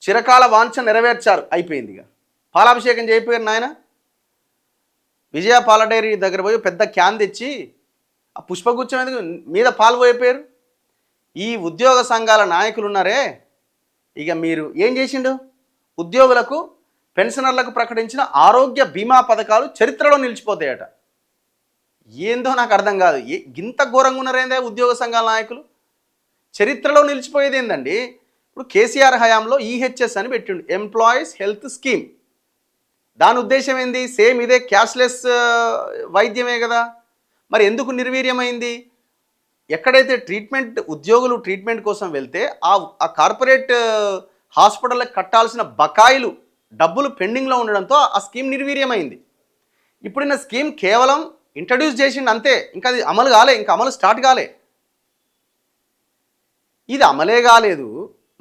చిరకాల వాంఛ నెరవేర్చారు, అయిపోయింది. ఇక పాలాభిషేకం చేయకపోయారు నాయన. విజయ పాల డైరీ దగ్గర పోయి పెద్ద క్యాన్ తెచ్చి ఆ పుష్పగుచ్చం ఎందుకు మీద పాలు పోయిపోయారు. ఈ ఉద్యోగ సంఘాల నాయకులు ఉన్నారే, ఇక మీరు ఏం చేసిండు? ఉద్యోగులకు పెన్షనర్లకు ప్రకటించిన ఆరోగ్య బీమా పథకాలు చరిత్రలో నిలిచిపోతాయట. ఏందో నాకు అర్థం కాదు. ఇంత ఘోరంగా ఉన్నారేందే ఉద్యోగ సంఘాల నాయకులు? చరిత్రలో నిలిచిపోయేది ఏందండి? ఇప్పుడు కేసీఆర్ హయాంలో ఈహెచ్ఎస్ అని పెట్టిండు, ఎంప్లాయీస్ హెల్త్ స్కీమ్. దాని ఉద్దేశం ఏంది? సేమ్ ఇదే క్యాష్లెస్ వైద్యమే కదా. మరి ఎందుకు నిర్వీర్యమైంది? ఎక్కడైతే ఉద్యోగులు ట్రీట్మెంట్ కోసం వెళ్తే ఆ కార్పొరేట్ హాస్పిటల్కి కట్టాల్సిన బకాయిలు డబ్బులు పెండింగ్లో ఉండడంతో ఆ స్కీమ్ నిర్వీర్యమైంది. ఇప్పుడున్న స్కీమ్ కేవలం ఇంట్రడ్యూస్ చేసిండు అంతే, ఇంకా అది అమలు కాలే, ఇంకా అమలు స్టార్ట్ కాలే. ఇది అమలే కాలేదు.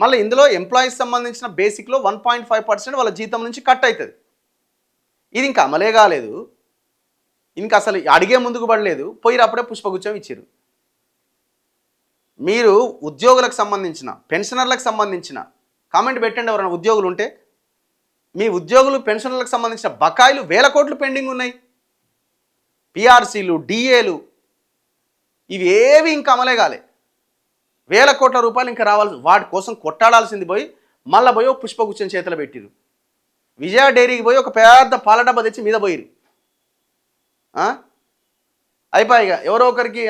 మళ్ళీ ఇందులో ఎంప్లాయీస్ సంబంధించిన బేసిక్లో 1.5% వాళ్ళ జీతం నుంచి కట్ అవుతుంది. ఇది ఇంకా అమలే కాలేదు, ఇంకా అసలు అడిగే ముందుకు పడలేదు, పోయి అప్పుడే పుష్పగుచ్చం ఇచ్చారు. మీరు ఉద్యోగులకు సంబంధించిన పెన్షనర్లకు సంబంధించిన కామెంట్ పెట్టండి ఎవరైనా ఉద్యోగులు ఉంటే. మీ ఉద్యోగులు పెన్షనర్లకు సంబంధించిన బకాయిలు 1000 కోట్లు పెండింగ్ ఉన్నాయి. పిఆర్సీలు, డిఏలు ఇవి ఏవి ఇంకా అమలే కాలే. 1000 కోట్ల రూపాయలు ఇంకా రావాల్సి, వాటి కోసం కొట్టాడాల్సింది పోయి మళ్ళీ పోయి పుష్పగుచ్చం చేతిలో పెట్టిరు. విజయ డైరీకి పోయి ఒక పెద్ద పాల డబ్బా తెచ్చి మీద పోయిరు. అయిపోయిగా ఎవరో ఒకరికి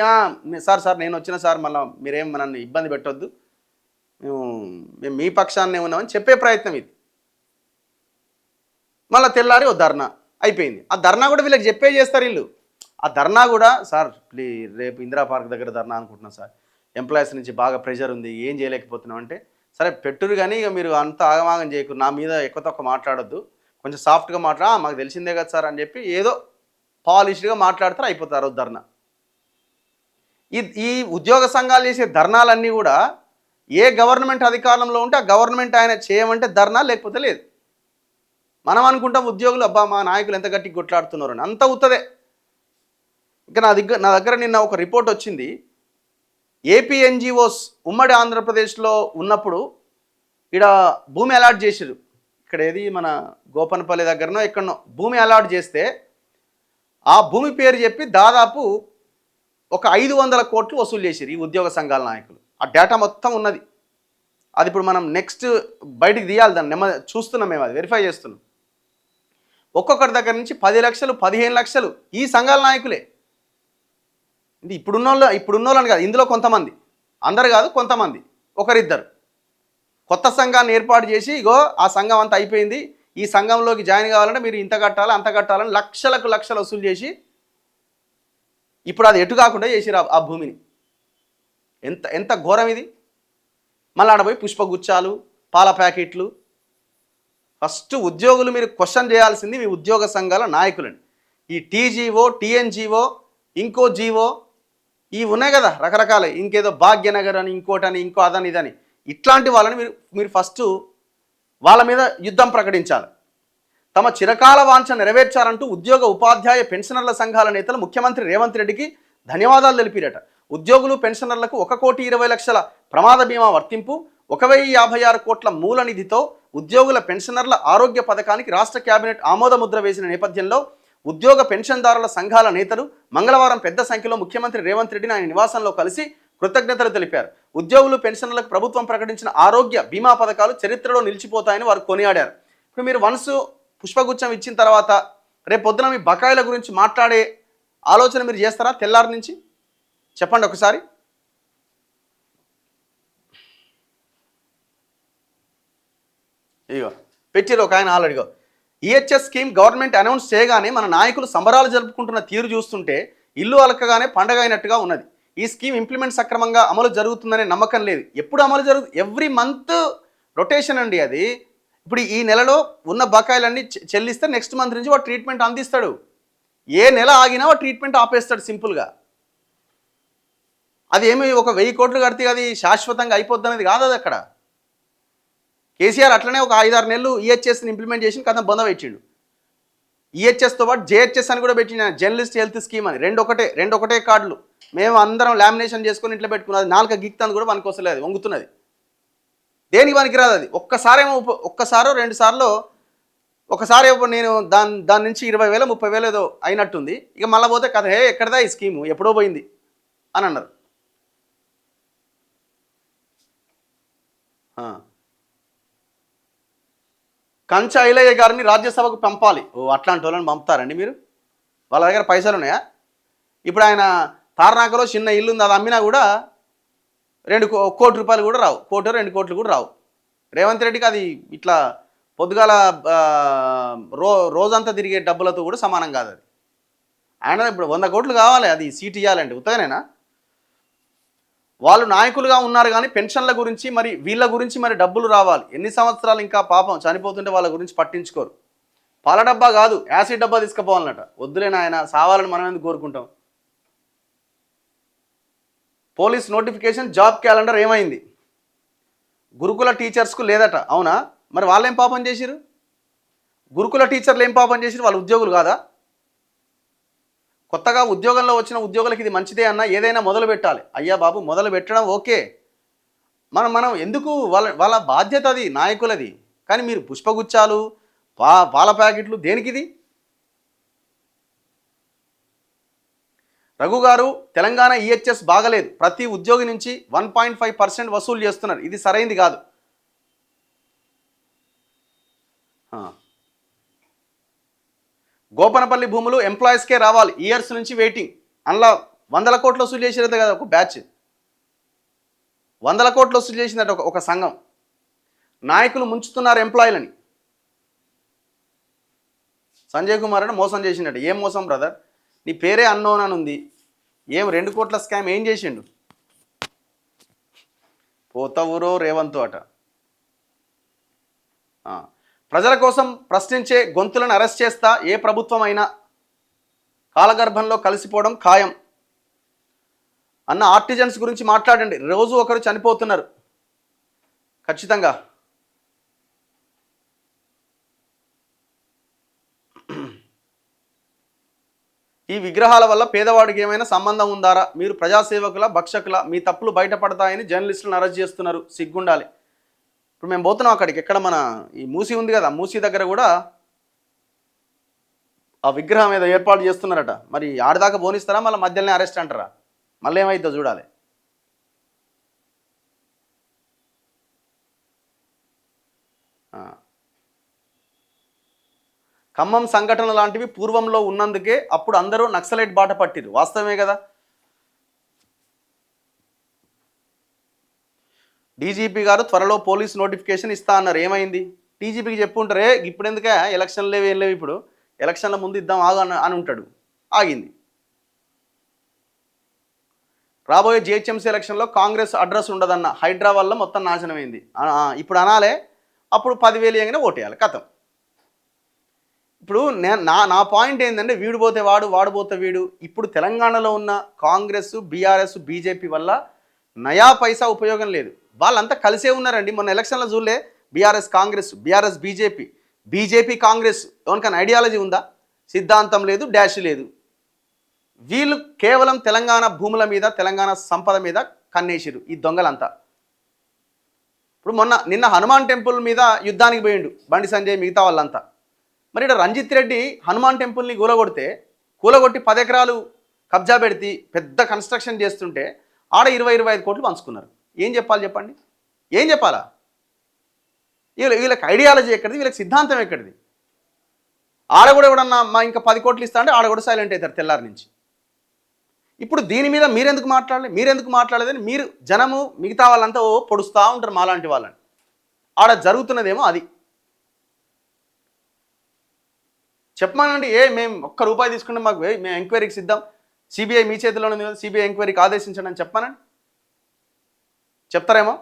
సార్ నేను వచ్చిన సార్, మళ్ళీ మీరేం నన్ను ఇబ్బంది పెట్టొద్దు, మేము మీ పక్షాన్నే ఉన్నామని చెప్పే ప్రయత్నం ఇది. మళ్ళీ తెల్లారి ఓ ధర్నా అయిపోయింది. ఆ ధర్నా కూడా వీళ్ళకి చెప్పే చేస్తారు వీళ్ళు. ఆ ధర్నా కూడా సార్ ప్లీజ్ రేపు ఇందిరా పార్క్ దగ్గర ధర్నా అనుకుంటున్నాం సార్, ఎంప్లాయీస్ నుంచి బాగా ప్రెషర్ ఉంది, ఏం చేయలేకపోతున్నాం అంటే, సరే పెట్టురు కానీ ఇక మీరు అంత ఆగమాగం చేయకు, నా మీద ఎక్కువ తక్కువ మాట్లాడొద్దు, కొంచెం సాఫ్ట్గా మాకు తెలిసిందే కదా సార్ అని చెప్పి ఏదో పాలిష్డ్గా మాట్లాడతారు, అయిపోతారు ధర్నా. ఈ ఉద్యోగ సంఘాలు చేసే ధర్నాలన్నీ కూడా ఏ గవర్నమెంట్ అధికారంలో ఉంటే ఆ గవర్నమెంట్ ఆయన చేయమంటే ధర్నా, లేకపోతే లేదు. మనం అనుకుంటాం ఉద్యోగులు అబ్బా మా నాయకులు ఎంత గట్టిగా కొట్లాడుతున్నారు అని, అంత ఉత్తదే. ఇంకా నా దగ్గర నిన్న ఒక రిపోర్ట్ వచ్చింది. ఏపీ ఎన్జిఓస్ ఉమ్మడి ఆంధ్రప్రదేశ్లో ఉన్నప్పుడు ఇక్కడ భూమి అలాట్ చేసారు. ఇక్కడ ఏది మన గోపనపల్లి దగ్గరనో ఎక్కడనో భూమి అలాట్ చేస్తే ఆ భూమి పేరు చెప్పి దాదాపు ఒక 500 కోట్లు వసూలు చేసారు ఈ ఉద్యోగ సంఘాల నాయకులు. ఆ డేటా మొత్తం ఉన్నది. అది ఇప్పుడు మనం నెక్స్ట్ బయటికి తీయాలి, దాన్ని చూస్తున్నాం, మేము అది వెరిఫై చేస్తున్నాం. ఒక్కొక్కరి దగ్గర నుంచి 10 లక్షలు 15 లక్షలు ఈ సంఘాల నాయకులే. ఇది ఇప్పుడున్నోళ్ళని కాదు, ఇందులో కొంతమంది, అందరు కాదు, కొంతమంది, ఒకరిద్దరు కొత్త సంఘాన్ని ఏర్పాటు చేసి ఇగో ఆ సంఘం అంతా అయిపోయింది, ఈ సంఘంలోకి జాయిన్ కావాలంటే మీరు ఇంత కట్టాలి అంత కట్టాలని లక్షలకు లక్షలు వసూలు చేసి ఇప్పుడు అది ఎటు కాకుండా చేసిరు ఆ భూమిని. ఎంత ఘోరం ఇది. మళ్ళీ ఆడపోయి పుష్పగుచ్చాలు, పాల ప్యాకెట్లు. ఫస్ట్ ఉద్యోగులు మీరు క్వశ్చన్ చేయాల్సింది మీ ఉద్యోగ సంఘాల నాయకులని. ఈ టీజీఓ, టీఎన్జీఓ, ఇంకో జీవో ఇవి ఉన్నాయి కదా రకరకాల, ఇంకేదో భాగ్యనగర్ అని, ఇంకోటని, ఇంకో అదని ఇదని, ఇట్లాంటి వాళ్ళని మీరు ఫస్ట్ వాళ్ళ మీద యుద్ధం ప్రకటించాలి. తమ చిరకాల వాంఛ నెరవేర్చారంటూ ఉద్యోగ ఉపాధ్యాయ పెన్షనర్ల సంఘాల నేతలు ముఖ్యమంత్రి రేవంత్ రెడ్డికి ధన్యవాదాలు తెలిపిరట. ఉద్యోగులు పెన్షనర్లకు 1,20,00,000 ప్రమాద బీమా వర్తింపు, 1,056 కోట్ల మూల నిధితో ఉద్యోగుల పెన్షనర్ల ఆరోగ్య పథకానికి రాష్ట్ర కేబినెట్ ఆమోదముద్ర వేసిన నేపథ్యంలో ఉద్యోగ పెన్షన్దారుల సంఘాల నేతలు మంగళవారం పెద్ద సంఖ్యలో ముఖ్యమంత్రి రేవంత్ రెడ్డిని ఆయన నివాసంలో కలిసి కృతజ్ఞతలు తెలిపారు. ఉద్యోగులు పెన్షనర్లకు ప్రభుత్వం ప్రకటించిన ఆరోగ్య బీమా పథకాలు చరిత్రలో నిలిచిపోతాయని వారు కొనియాడారు. ఇప్పుడు మీరు వన్స్ పుష్పగుచ్చం ఇచ్చిన తర్వాత రేపు పొద్దున మీ బకాయిల గురించి మాట్లాడే ఆలోచన మీరు చేస్తారా? తెల్లారి నుంచి చెప్పండి ఒకసారి. ఇగో పెట్టిరు ఒక ఆయన ఆల్రెడీగో. ఈహెచ్ఎస్ స్కీమ్ గవర్నమెంట్ అనౌన్స్ చేయగానే మన నాయకులు సంబరాలు జరుపుకుంటున్న తీరు చూస్తుంటే ఇల్లు అలకగానే పండగ అయినట్టుగా ఉన్నది. ఈ స్కీమ్ ఇంప్లిమెంట్ సక్రమంగా అమలు జరుగుతుందనే నమ్మకం లేదు. ఎప్పుడు అమలు ఎవ్రీ మంత్ రొటేషన్ అండి అది. ఇప్పుడు ఈ నెలలో ఉన్న బకాయిలన్నీ చెల్లిస్తే నెక్స్ట్ మంత్ నుంచి వాడు ట్రీట్మెంట్ అందిస్తాడు. ఏ నెల ఆగినా వాడు ట్రీట్మెంట్ ఆపేస్తాడు సింపుల్గా. అది ఏమి ఒక 1000 కోట్లు కడితే అది శాశ్వతంగా అయిపోద్ది అనేది కాదు. అది అక్కడ కేసీఆర్ అట్లనే ఒక 5-6 నెలలు ఈహెచ్ఎస్ని ఇంప్లిమెంట్ చేసి కథం బొంద పెట్టిండు. ఈహెచ్ఎస్తో పాటు జేహెచ్ఎస్ అని కూడా పెట్టిన, జర్నలిస్ట్ హెల్త్ స్కీమ్ అని. రెండు ఒకటే కార్డులు మేము అందరం లామినేషన్ చేసుకొని ఇంట్లో పెట్టుకున్నది. 4 గిక్తాను కూడా మనకు వస్తలేదు, వంగుతున్నది. దేనికి పనికిరాదు అది. ఒక్కసారో 2 సార్లు ఒకసారి నేను దాని నుంచి 20,000 30,000 ఏదో అయినట్టుంది. ఇక మళ్ళీ పోతే కథ ఎక్కడదా ఈ స్కీము ఎప్పుడో పోయింది అని అన్నారు. కంచ ఐలయ్య గారిని రాజ్యసభకు పంపాలి. అట్లాంటి వాళ్ళని పంపుతారండి మీరు? వాళ్ళ దగ్గర పైసలు ఉన్నాయా? ఇప్పుడు ఆయన తార్నాకలో చిన్న ఇల్లు ఉంది, అది అమ్మినా కూడా 1 కోటి రూపాయలు కూడా రావు, 1 కోటి 2 కోట్లు కూడా రావు. రేవంత్ రెడ్డికి అది ఇట్లా పొద్దుగాల రోజంతా తిరిగే డబ్బులతో కూడా సమానం కాదు అది. ఆయన ఇప్పుడు 100 కోట్లు కావాలి అది సీట్ ఇవ్వాలంటే ఉత్తగానేనా? వాళ్ళు నాయకులుగా ఉన్నారు కానీ పెన్షన్ల గురించి మరి వీళ్ళ గురించి మరి డబ్బులు రావాలి. ఎన్ని సంవత్సరాలు ఇంకా పాపం చనిపోతుంటే వాళ్ళ గురించి పట్టించుకోరు. పాల డబ్బా కాదు యాసిడ్ డబ్బా తీసుకుపోవాలన్నట. వద్దులే నాయన, సావాలని మనం ఎందుకు కోరుకుంటాం? పోలీస్ నోటిఫికేషన్ జాబ్ క్యాలెండర్ ఏమైంది? గురుకుల టీచర్స్కు లేదట. అవునా? మరి వాళ్ళు ఏం పాపం చేసిరు? గురుకుల టీచర్లు ఏం పాపం చేసిరు? వాళ్ళు ఉద్యోగులు కాదా? కొత్తగా ఉద్యోగంలో వచ్చిన ఉద్యోగులకి ఇది మంచిదే అన్న, ఏదైనా మొదలు పెట్టాలి. అయ్యా బాబు, మొదలు పెట్టడం ఓకే, మనం ఎందుకు వాళ్ళ బాధ్యత అది, నాయకులది. కానీ మీరు పుష్పగుచ్చాలు పాల ప్యాకెట్లు దేనికిది? రఘు గారు, తెలంగాణ ఈహెచ్ఎస్ బాగలేదు, ప్రతి ఉద్యోగి నుంచి 1.5% వసూలు చేస్తున్నారు, ఇది సరైంది కాదు. గోపనపల్లి భూములు ఎంప్లాయీస్కే రావాలి, ఇయర్స్ నుంచి వెయిటింగ్. అందులో 100 కోట్లు వసూలు చేసినట్టు కదా ఒక బ్యాచ్, 100 కోట్లు వసూలు చేసినట్టు ఒక సంఘం. నాయకులు ముంచుతున్నారు ఎంప్లాయీలని. సంజయ్ కుమార్ అని మోసం చేసినట్టు. ఏం మోసం బ్రదర్? నీ పేరే అన్నోన్ అని ఉంది, ఏం 2 కోట్ల స్కామ్ ఏం చేసిండు? పోత ఊరో రేవంత్ అట. ప్రజల కోసం ప్రశ్నించే గొంతులను అరెస్ట్ చేస్తా ఏ ప్రభుత్వం అయినా కాలగర్భంలో కలిసిపోవడం ఖాయం అన్న ఆర్టిజన్స్ గురించి మాట్లాడండి. రోజు ఒకరు చనిపోతున్నారు ఖచ్చితంగా. ఈ విగ్రహాల వల్ల పేదవాడికి ఏమైనా సంబంధం ఉందారా? మీరు ప్రజాసేవకుల భక్షకుల, మీ తప్పులు బయటపడతాయని జర్నలిస్టులను అరెస్ట్ చేస్తున్నారు, సిగ్గుండాలి. ఇప్పుడు మేము పోతున్నాం అక్కడికి, ఎక్కడ మన ఈ మూసి ఉంది కదా, మూసి దగ్గర కూడా ఆ విగ్రహం ఏదో ఏర్పాటు చేస్తున్నారట. మరి ఆడదాకా పోనిస్తారా, మళ్ళీ మధ్యలోనే అరెస్ట్ అంటారా? మళ్ళీ ఏమైతుందో చూడాలి. ఖమ్మం సంఘటన లాంటివి పూర్వంలో ఉన్నందుకే అప్పుడు అందరూ నక్సలైట్ బాట పట్టిరు, వాస్తవమే కదా. డీజీపీ గారు త్వరలో పోలీస్ నోటిఫికేషన్ ఇస్తా అన్నారు, ఏమైంది? డీజీపీకి చెప్పుంటారే, ఇప్పుడు ఎందుకే ఎలక్షన్లు లేవు ఏం లేవు, ఇప్పుడు ఎలక్షన్ల ముందు ఇద్దాం ఆగు అని ఉంటాడు. ఆగింది. రాబోయే జిహెచ్ఎంసీ ఎలక్షన్లో కాంగ్రెస్ అడ్రస్ ఉండదన్న, హైడ్రా వల్ల మొత్తం నాశనమైంది. ఇప్పుడు అనాలే, అప్పుడు 10,000 ఇవ్వగానే ఓటేయాలి, కథం. ఇప్పుడు నా పాయింట్ ఏంటంటే, వీడు పోతే వాడు, వాడు పోతే వీడు. ఇప్పుడు తెలంగాణలో ఉన్న కాంగ్రెస్, బీఆర్ఎస్, బీజేపీ వల్ల నయా పైసా ఉపయోగం లేదు. వాళ్ళంతా కలిసే ఉన్నారండి. మొన్న ఎలక్షన్లో చూడలే, BRS Congress, BRS BJP, BJP Congress. ఎవరికైనా ఐడియాలజీ ఉందా? సిద్ధాంతం లేదు, డాష్ లేదు. వీళ్ళు కేవలం తెలంగాణ భూముల మీద, తెలంగాణ సంపద మీద కన్నేసిరు ఈ దొంగలంతా. ఇప్పుడు నిన్న హనుమాన్ టెంపుల్ మీద యుద్ధానికి పోయిండు బండి సంజయ్, మిగతా వాళ్ళంతా. మరి ఇక్కడ రంజిత్ రెడ్డి హనుమాన్ టెంపుల్ని కూలగొట్టి 10 ఎకరాలు కబ్జా పెడితే పెద్ద కన్స్ట్రక్షన్ చేస్తుంటే ఆడ 20-25 కోట్లు పంచుకున్నారు. ఏం చెప్పాలి చెప్పండి? ఏం చెప్పాలా? వీళ్ళకి ఐడియాలజీ ఎక్కడిది? వీళ్ళకి సిద్ధాంతం ఎక్కడిది? ఆడ కూడా ఎవడన్నా ఇంకా 10 కోట్లు ఇస్తా అంటే ఆడ కూడా సైలెంట్ అవుతారు తెల్లారి నుంచి. ఇప్పుడు దీని మీద మీరెందుకు మాట్లాడలేదని మీరు జనము మిగతా వాళ్ళంతా పొడుస్తూ ఉంటారు మాలాంటి వాళ్ళని. ఆడ జరుగుతున్నదేమో అది చెప్పమానండి. మేము ₹1 తీసుకుంటే మాకు మేము ఎంక్వైరీకి సిద్ధం, సిబిఐ మీ చేతిలో ఉంది కదా, సిబిఐ ఎంక్వైరీకి ఆదేశించండి అని చెప్పానండి. చెప్తారేమో.